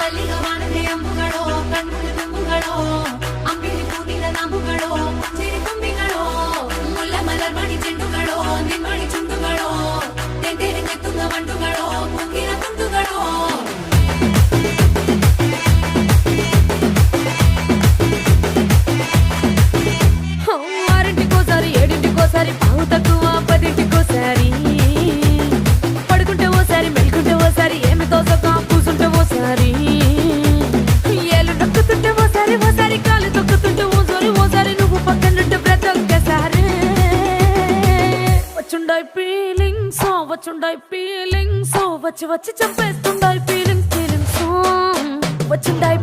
ಮಲ್ಲಿಗ ವಾಣದೆ ಅಂಬುಗಳೋ ಕಣ್ಣು ತುಂಬುಗಳೋ ಅಂಬಿಲಿ ಪೂನಿನ ನಾಮುಗಳೋ ಚಿರಿ ತುಂಬಿಗಳೋ ಮುಲ್ಲ ಮಲರ್ಮಣಿ ಚೆಂಡುಗಳೋ ನಿಮ್ಮಣಿ ಚುಂಡುಗಳೋ ತೆಂದೇರಿ ನೆತ್ತುಂಗ ಮಂಡುಗಳೋ ಕುಂಗಿನ ತುಂಡುಗಳೋ ఆరింటికోసారి ఏడింటికోసారి పావు తక్కువ పదింటికోసారి పడుకుంటే ఓసారి మెలుకుంటే ఓసారి ఏమి తోసక కూసుంటే ఓసారి ఏళ్ళు నొక్కుతుంటే ఓసారి ఓసారి కాలు తొక్కుతుంటే ఓసారి ఓసారి నువ్వు పక్కనుంటే ప్రతి ఒక్కసారి వచ్చుండాయి ఫీలింగ్స్ వచ్చి వచ్చి చంపేస్తుండాయి ఫీలింగ్స్ వచ్చుండాయి